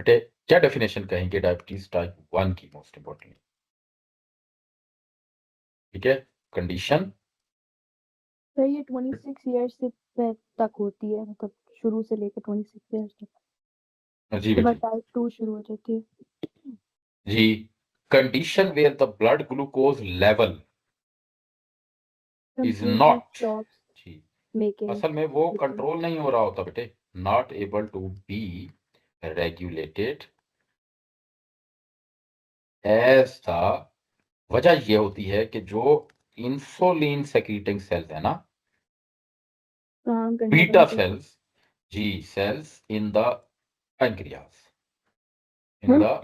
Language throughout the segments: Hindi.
बेटे क्या डेफिनेशन कहेंगे डायबिटीज टाइप 1 की मोस्ट इंपॉर्टेंट? ठीक है, कंडीशन सर ये 26 ईयर्स से तक होती है, मतलब शुरू से लेकर 26 ईयर्स तक। जी उसके बाद बेटी टाइप 2 शुरू हो जाती है। जी, condition where the blood glucose level is Completely not stops जी, making असल में वो difference. कंट्रोल नहीं हो रहा होता बेटे, not able to be regulated as the, वजह ये होती है कि जो इंसुलिन सेक्रीटिंग सेल्स है ना, काम करना बीटा बंद कर सेल्स, जी cells in the pancreas, in the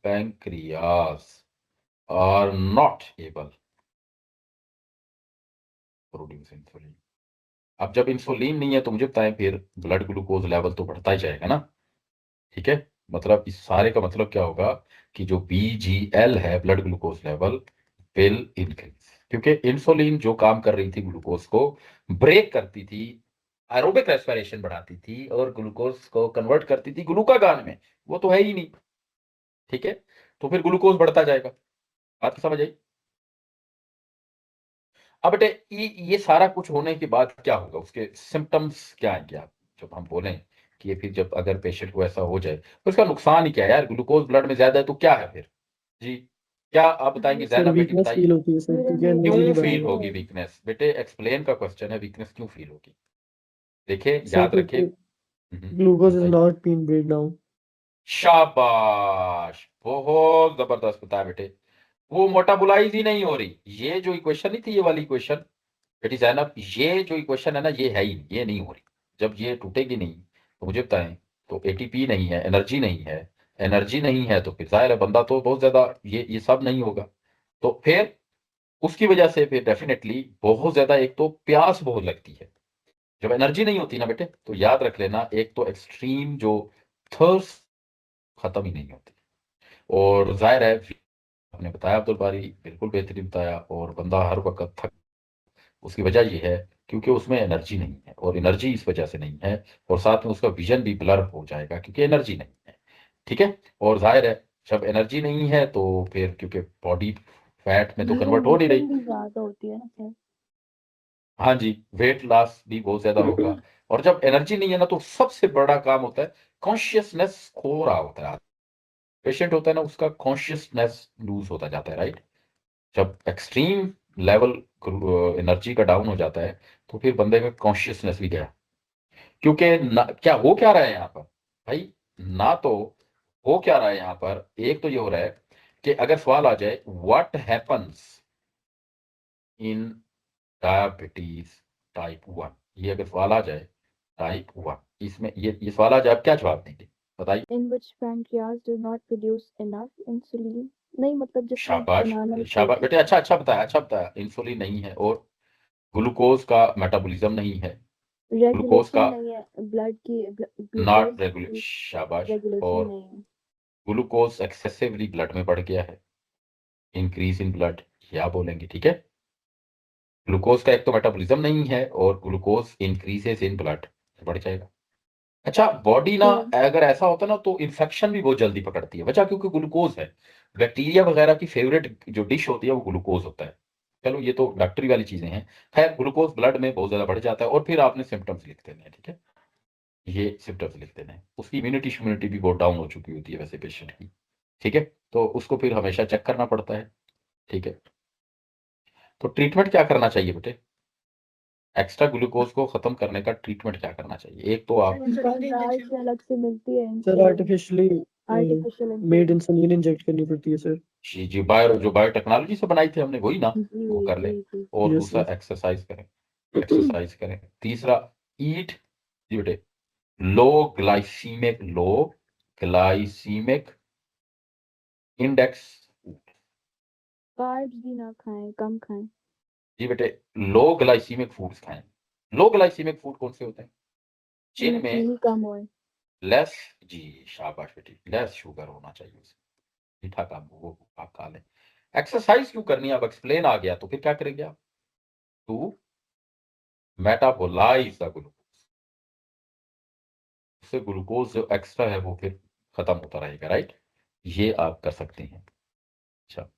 pancreas are not able produce insulin. अब जब इंसुलिन नहीं है तो मुझे बताएं फिर ब्लड ग्लूकोज लेवल तो बढ़ता ही जाएगा ना। ठीक है, मतलब इस सारे का मतलब क्या होगा कि जो बीजीएल है blood glucose level will increase, क्योंकि इंसुलिन जो काम कर रही थी ग्लूकोज को ब्रेक करती थी, एरोबिक रेस्पिरेशन बढ़ाती थी और ग्लूकोज को कन्वर्ट करती थी ग्लूकागान में, वो तो है ही नहीं। ठीक है, तो फिर ग्लूकोज बढ़ता जाएगा। बात तो समझ आई? अब बेटे ये सारा कुछ होने के बाद क्या होगा, उसके सिम्टम्स क्या आएंगे? आप जब हम बोलें कि ये फिर जब अगर पेशेंट को ऐसा हो जाए तो उसका नुकसान ही क्या है यार, ग्लूकोज ब्लड में ज्यादा है तो क्या है फिर? जी, क्या आप बताएंगे? सर जैनब बेटी वीकनेस बताइए। फील होती है सर, क्योंकि एनर्जी क्यों नहीं बन फील रही है। होगी वीकनेस? बेटे एक्सप्लेन का क्वेश्चन है, वीकनेस क्यों फील होगी? देखिए सर याद रखे। क्योंकि ग्लूकोज इज बताइए। Not being break down. शाबाश, बहुत जबरदस्त बताया बेटे, वो मोटाबुलाइज ही नहीं हो रही। ये जो इक्वेशन नहीं थी, ये वाली इक्वेशन बेटी जैनब, ये जो इक्वेशन है ना, ये है ही नहीं, ये नहीं हो रही। जब ये टूटेगी नहीं तो मुझे बताएं, तो एटीपी नहीं है, एनर्जी नहीं है, एनर्जी नहीं है तो फिर जाहिर है बंदा तो बहुत ज्यादा, ये सब नहीं होगा। तो फिर उसकी वजह से फिर डेफिनेटली बहुत ज्यादा, एक तो प्यास बहुत लगती है। जब एनर्जी नहीं होती ना बेटे, तो याद रख लेना, एक तो एक्सट्रीम जो थर्स्ट खत्म ही नहीं होती। और जाहिर है आपने बताया अब्दुल बारी, बिल्कुल बेहतरीन बताया, और बंदा हर वक्त थक, उसकी वजह ये है क्योंकि उसमें एनर्जी नहीं है, और एनर्जी इस वजह से नहीं है, और साथ में उसका विजन भी ब्लर हो जाएगा क्योंकि एनर्जी नहीं है। ठीक है, और जाहिर है जब एनर्जी नहीं है तो फिर क्योंकि बॉडी फैट में तो कन्वर्ट हो नहीं रही। वोमिटिंग भी ज्यादा होती है ना सर। हाँ जी, वेट लॉस भी बहुत ज्यादा होगा। और जब एनर्जी नहीं है ना, तो सबसे बड़ा काम होता है, कॉन्शियसनेस खो रहा होता है। पेशेंट होता है ना, उसका कॉन्शियसनेस लूज होता जाता है, राइट? जब एक्सट्रीम लेवल एनर्जी का डाउन हो जाता है तो फिर बंदे का कॉन्शियसनेस भी गया। क्योंकि क्या हो क्या रहा है यहाँ पर भाई, ना तो हो क्या रहा है यहाँ पर, एक तो ये हो रहा है कि अगर सवाल आ जाए what happens in diabetes type 1, ये अगर सवाल आ जाए टाइप 1, इसमें ये सवाल आ जाए, आप क्या जवाब देंगे? बताइए। In which pancreas does not produce enough insulin. नहीं मतलब जिसमें शाबाश बनाना शाबाश चाहिए। बेटे, अच्छा अच्छा बताया, अच्छा बताया। इंसुलिन नहीं है और ग्लूकोज का मेटाबॉलिज्म नहीं है, ग्लूकोज रेगुलेशन का नहीं है ब्लड की, ग्लूकोज नॉट रेगुलेट, की शाबाश। रेगुलेशन और नहीं है। ग्लूकोज एक्सेसिवली ब्लड में बढ़ गया है, इंक्रीज इन ब्लड, क्या बोलेंगे? ठीक है, ग्लूकोज का एक तो मेटाबॉलिज्म नहीं है और ग्लूकोज इंक्रीजेस इन ब्लड, बढ़ जाएगा। अच्छा, बॉडी ना तो अगर ऐसा होता ना तो इन्फेक्शन भी बहुत जल्दी पकड़ती है, वजह क्योंकि ग्लूकोज है। बैक्टीरिया वगैरह की फेवरेट जो डिश होती है वो ग्लूकोज होता है। चलो ये तो डॉक्टरी वाली चीजें हैं। खैर, ग्लूकोज ब्लड में बहुत ज्यादा बढ़ जाता है और फिर आपने सिम्टम्स लिख देने हैं। ठीक है, ये सिम्टम्स लिख देने हैं। उसकी इम्यूनिटी भी बहुत डाउन हो चुकी होती है वैसे पेशेंट की। ठीक है, तो उसको फिर हमेशा चेक करना पड़ता है। ठीक है, तो ट्रीटमेंट क्या करना चाहिए बेटे? एक्स्ट्रा ग्लूकोज को खत्म करने का ट्रीटमेंट क्या करना चाहिए? एक तो आप दाल से अलग से मिलती है sir insulin, artificially artificial made insulin. Insulin inject करनी पड़ती है सर। जी जी, जो बायोटेक्नोलॉजी से बनाई थी हमने, वही ना, वो जी कर लें। जी जी। और यस दूसरा सर। एक्सरसाइज करें, एक्सरसाइज करें। तीसरा ईट, जी बेटे, लो ग्लाइसीमिक इंडेक्स फूड। कार्ब्स भी ना खाएं, कम खाएं। जी बेटे, लो ग्लाइसीमिक फूड्स खाएं। लो ग्लाइसीमिक फूड कौन से होते हैं? जिनमें जिनमें चीनी कम हो। लेस, जी शाबाश बेटी, लेस शुगर होना चाहिए उसमें, मीठा कम हो, वो आप खा लें। एक्सरसाइज क्यों करनी है? अब एक्सप्लेन आ गया तो फिर क्या करेंगे आप? टू मेटाबोलाइज द ग्लूकोज, उससे ग्लूकोज जो एक्स्ट्रा है वो फिर खत्म होता रहेगा, राइट? ये आप कर सकते हैं। अच्छा।